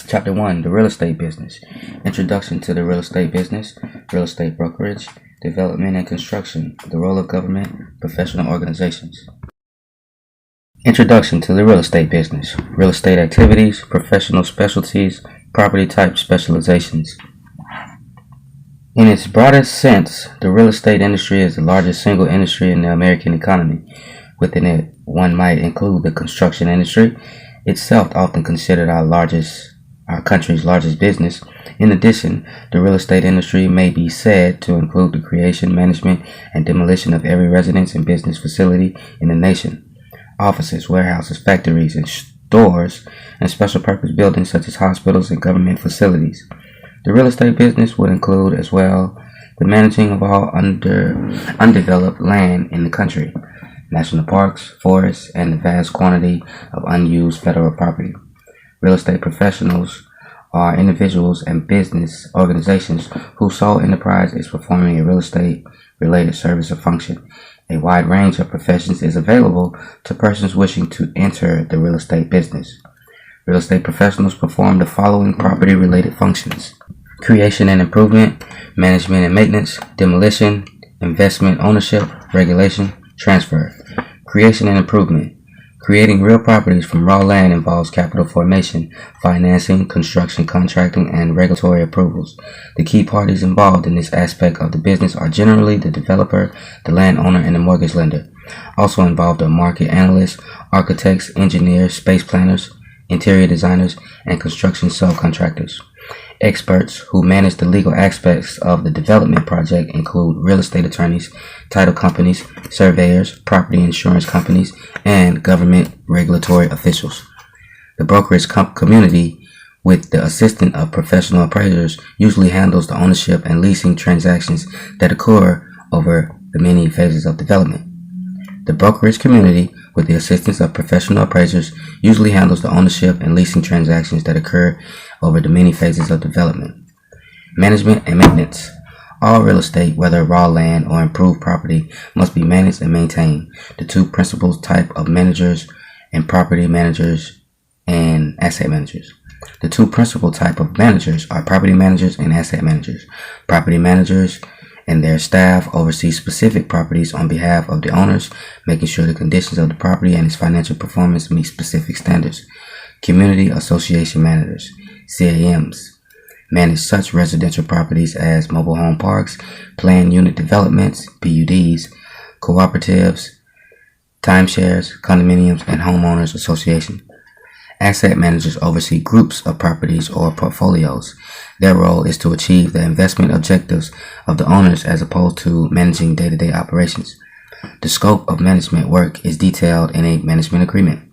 Chapter 1, the real estate business. Introduction to the real estate business, real estate brokerage, development and construction, the role of government, professional organizations. Introduction to the real estate business, real estate activities, professional specialties, property type specializations. In its broadest sense, the real estate industry is the largest single industry in the American economy. Within it, one might include the construction industry, itself often considered our country's largest business. In addition, the real estate industry may be said to include the creation, management, and demolition of every residence and business facility in the nation. Offices, warehouses, factories, and stores, and special purpose buildings such as hospitals and government facilities. The real estate business would include as well the managing of all undeveloped land in the country, national parks, forests, and the vast quantity of unused federal property. Real estate professionals are individuals and business organizations whose sole enterprise is performing a real estate related service or function. A wide range of professions is available to persons wishing to enter the real estate business. Real estate professionals perform the following property related functions: creation and improvement, management and maintenance, demolition, investment, ownership, regulation, transfer. Creation and improvement. Creating real properties from raw land involves capital formation, financing, construction, contracting, and regulatory approvals. The key parties involved in this aspect of the business are generally the developer, the landowner, and the mortgage lender. Also involved are market analysts, architects, engineers, space planners, interior designers, and construction subcontractors. Experts who manage the legal aspects of the development project include real estate attorneys, title companies, surveyors, property insurance companies, and government regulatory officials. The brokerage community, with the assistance of professional appraisers, usually handles the ownership and leasing transactions that occur over the many phases of development. The brokerage community, with the assistance of professional appraisers, usually handles the ownership and leasing transactions that occur over the many phases of development. Management and maintenance. All real estate, whether raw land or improved property, must be managed and maintained. The two principal types of managers and property managers and asset managers. The two principal types of managers are property managers and asset managers. Property managers and their staff oversee specific properties on behalf of the owners, making sure the conditions of the property and its financial performance meet specific standards. Community association managers, CAMs, manage such residential properties as mobile home parks, planned unit developments, PUDs, cooperatives, timeshares, condominiums, and homeowners associations. Asset managers oversee groups of properties or portfolios. Their role is to achieve the investment objectives of the owners as opposed to managing day-to-day operations. The scope of management work is detailed in a management agreement.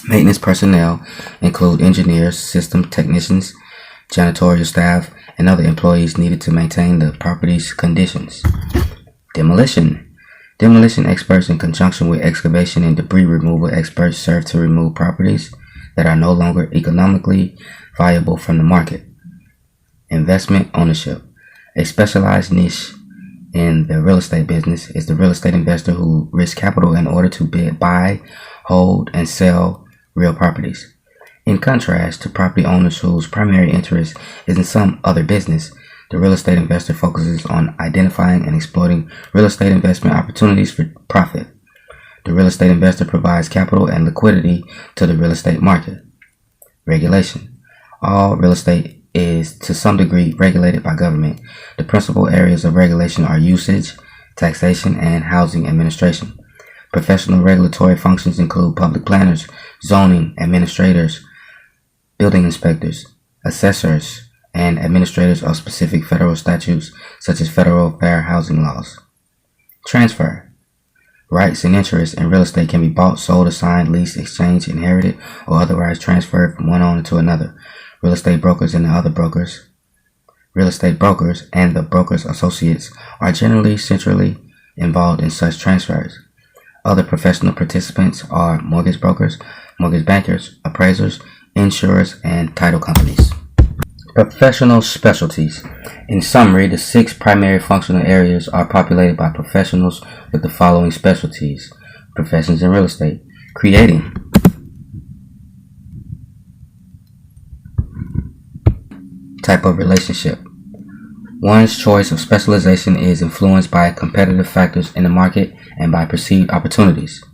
Maintenance personnel include engineers, system technicians, janitorial staff, and other employees needed to maintain the property's conditions. Demolition. Demolition experts in conjunction with excavation and debris removal experts serve to remove properties that are no longer economically viable from the market. Investment ownership. A specialized niche in the real estate business is the real estate investor who risks capital in order to buy, hold, and sell real properties. In contrast to property owners whose primary interest is in some other business, the real estate investor focuses on identifying and exploiting real estate investment opportunities for profit. The real estate investor provides capital and liquidity to the real estate market. Regulation. All real estate is to some degree regulated by government. The principal areas of regulation are usage, taxation, and housing administration. Professional regulatory functions include public planners, zoning administrators, building inspectors, assessors, and administrators of specific federal statutes such as federal fair housing laws. Transfer. Rights and interests in real estate can be bought, sold, assigned, leased, exchanged, inherited, or otherwise transferred from one owner to another. Real estate brokers and the brokers' associates are generally centrally involved in such transfers. Other professional participants are mortgage brokers, mortgage bankers, appraisers, insurers, and title companies. Professional specialties. In summary, the 6 primary functional areas are populated by professionals with the following specialties. Professions in real estate. Creating. Type of relationship. One's choice of specialization is influenced by competitive factors in the market and by perceived opportunities.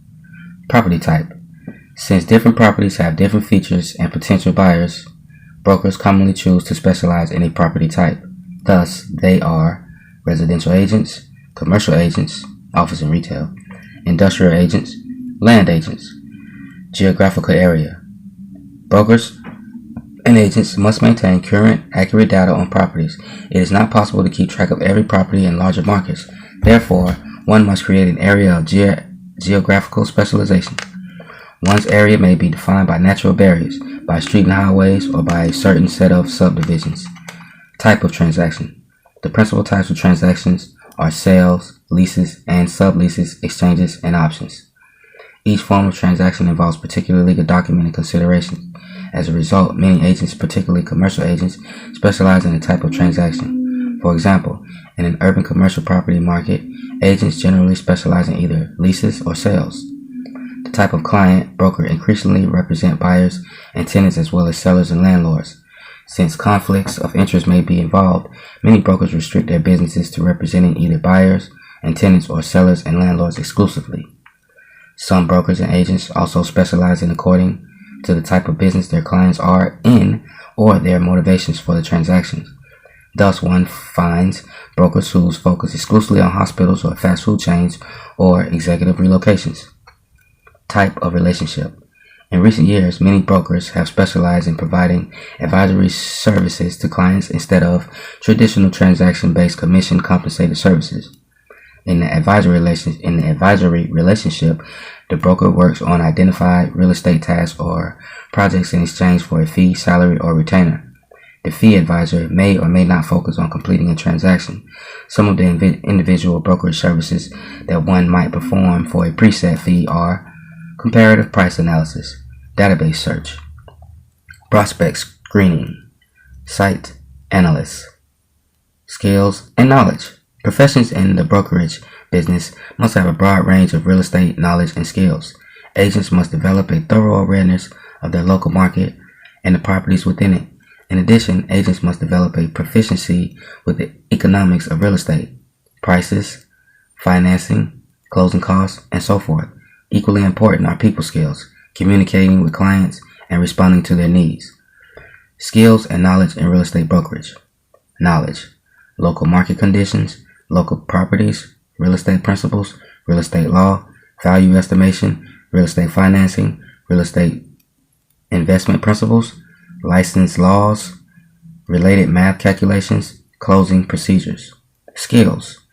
Property type. Since different properties have different features and potential buyers, brokers commonly choose to specialize in a property type. Thus, they are residential agents, commercial agents, office and retail, industrial agents, land agents. Geographical area. Brokers and agents must maintain current, accurate data on properties. It is not possible to keep track of every property in larger markets. Therefore, one must create an area of geographical specialization. One's area may be defined by natural barriers, by street and highways, or by a certain set of subdivisions. Type of transaction. The principal types of transactions are sales, leases, and subleases, exchanges, and options. Each form of transaction involves particular legal documented considerations. As a result, many agents, particularly commercial agents, specialize in a type of transaction. For example, in an urban commercial property market, agents generally specialize in either leases or sales. The type of client, broker increasingly represent buyers and tenants as well as sellers and landlords. Since conflicts of interest may be involved, many brokers restrict their businesses to representing either buyers and tenants or sellers and landlords exclusively. Some brokers and agents also specialize in according to the type of business their clients are in or their motivations for the transactions. Thus, one finds brokers who focus exclusively on hospitals or fast food chains or executive relocations. Type of relationship. In recent years, many brokers have specialized in providing advisory services to clients instead of traditional transaction-based commission-compensated services. In the advisory relationship, the broker works on identified real estate tasks or projects in exchange for a fee, salary, or retainer. The fee advisor may or may not focus on completing a transaction. Some of the individual brokerage services that one might perform for a preset fee are comparative price analysis, database search, prospect screening, site analysis, skills, and knowledge. Professions in the brokerage business must have a broad range of real estate knowledge and skills. Agents must develop a thorough awareness of their local market and the properties within it. In addition, agents must develop a proficiency with the economics of real estate, prices, financing, closing costs, and so forth. Equally important are people skills, communicating with clients, and responding to their needs. Skills and knowledge in real estate brokerage. Knowledge: local market conditions, local properties, real estate principles, real estate law, value estimation, real estate financing, real estate investment principles, license laws, related math calculations, closing procedures. Skills: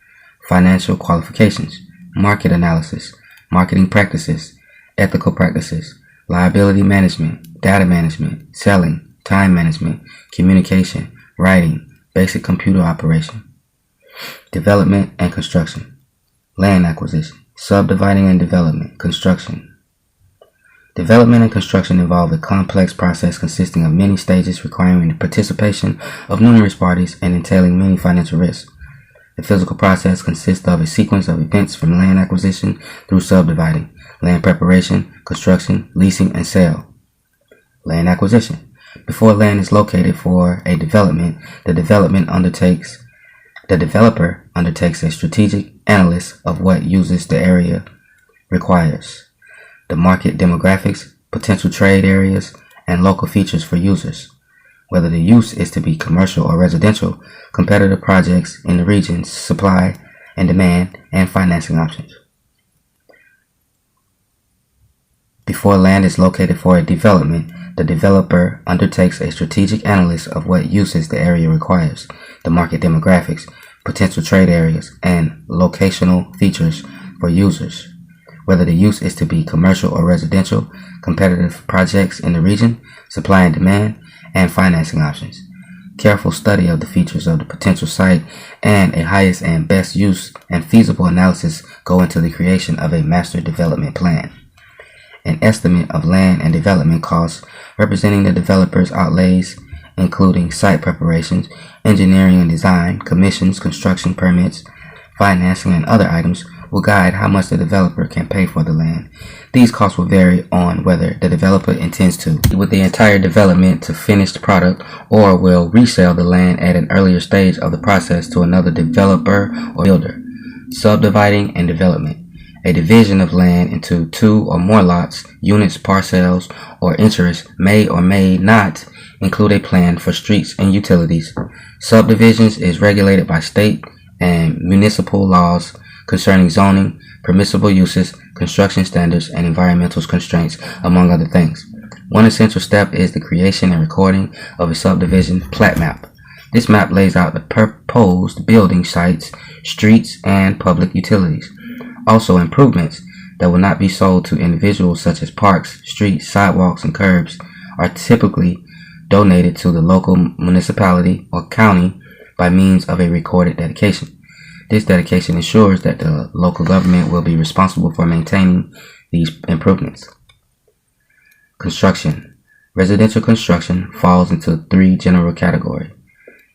financial qualifications, market analysis, marketing practices, ethical practices, liability management, data management, selling, time management, communication, writing, basic computer operation. Development and construction. Land acquisition, subdividing and development, construction. Development and construction involve a complex process consisting of many stages requiring the participation of numerous parties and entailing many financial risks. The physical process consists of a sequence of events from land acquisition through subdividing, land preparation, construction, leasing, and sale. Land acquisition. Before land is located for a development, the developer undertakes a strategic analysis of what uses the area requires, the market demographics, potential trade areas, and local features for users. Whether the use is to be commercial or residential, competitive projects in the region, supply and demand, and financing options. Before land is located for a development, the developer undertakes a strategic analysis of what uses the area requires, the market demographics, potential trade areas, and locational features for users. Whether the use is to be commercial or residential, competitive projects in the region, supply and demand, and financing options. Careful study of the features of the potential site and a highest and best use and feasible analysis go into the creation of a master development plan. An estimate of land and development costs representing the developer's outlays, including site preparations, engineering and design, commissions, construction permits, financing, and other items, will guide how much the developer can pay for the land. These costs will vary on whether the developer intends to with the entire development to finished product or will resell the land at an earlier stage of the process to another developer or builder. Subdividing and development. A division of land into two or more lots, units, parcels, or interests may or may not include a plan for streets and utilities. Subdivisions is regulated by state and municipal laws concerning zoning, permissible uses, construction standards, and environmental constraints, among other things. One essential step is the creation and recording of a subdivision plat map. This map lays out the proposed building sites, streets, and public utilities. Also, improvements that will not be sold to individuals such as parks, streets, sidewalks, and curbs are typically donated to the local municipality or county by means of a recorded dedication. This dedication ensures that the local government will be responsible for maintaining these improvements. Construction. Residential construction falls into three general categories.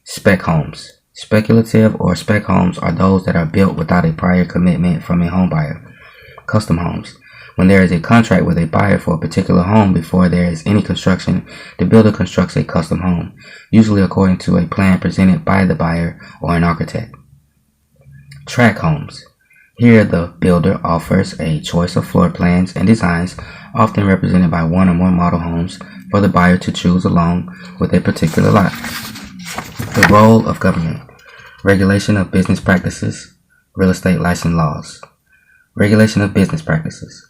Spec homes. Speculative or spec homes are those that are built without a prior commitment from a home buyer. Custom homes. When there is a contract with a buyer for a particular home before there is any construction, the builder constructs a custom home, usually according to a plan presented by the buyer or an architect. Tract homes. Here the builder offers a choice of floor plans and designs, often represented by one or more model homes, for the buyer to choose along with a particular lot. The role of government. Regulation of business practices. Real estate license laws. Regulation of business practices.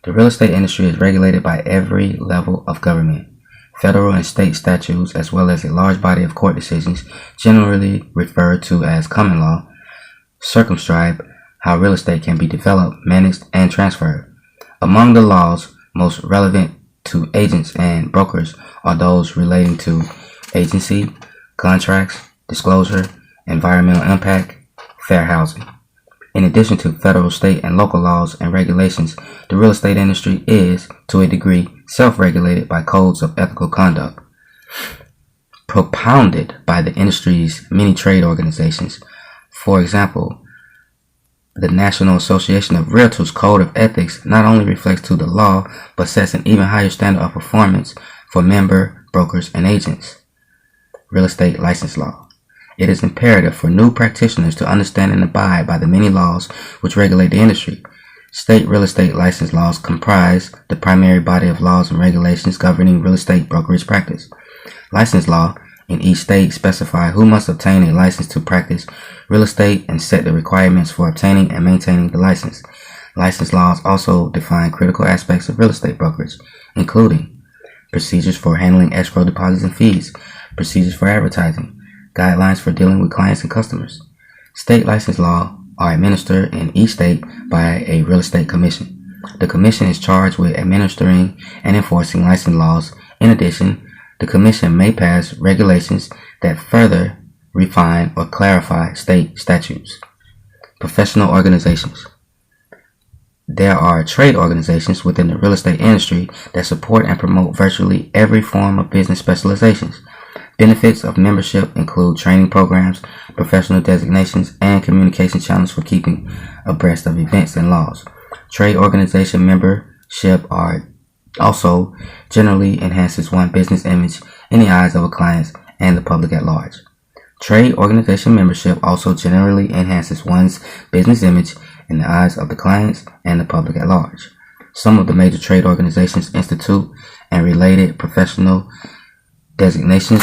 The real estate industry is regulated by every level of government. Federal and state statutes, as well as a large body of court decisions, generally referred to as common law, circumscribe how real estate can be developed, managed, and transferred. Among the laws most relevant to agents and brokers are those relating to agency, contracts, disclosure, environmental impact, fair housing. In addition to federal, state, and local laws and regulations, the real estate industry is, to a degree, self-regulated by codes of ethical conduct, propounded by the industry's many trade organizations. For example, the National Association of Realtors Code of Ethics not only reflects to the law, but sets an even higher standard of performance for member brokers and agents. Real estate license law. It is imperative for new practitioners to understand and abide by the many laws which regulate the industry. State real estate license laws comprise the primary body of laws and regulations governing real estate brokerage practice. License law in each state specify who must obtain a license to practice real estate and set the requirements for obtaining and maintaining the license. License laws also define critical aspects of real estate brokerage, including procedures for handling escrow deposits and fees, procedures for advertising, guidelines for dealing with clients and customers. State license law are administered in each state by a real estate commission. The commission is charged with administering and enforcing license laws. In addition, the commission may pass regulations that further refine or clarify state statutes. Professional organizations. There are trade organizations within the real estate industry that support and promote virtually every form of business specializations. Benefits of membership include training programs, professional designations, and communication channels for keeping abreast of events and laws. Trade organization membership also generally enhances one's business image in the eyes of clients and the public at large. Trade organization membership also generally enhances one's business image in the eyes of the clients and the public at large. Some of the major trade organizations institute and related professional designations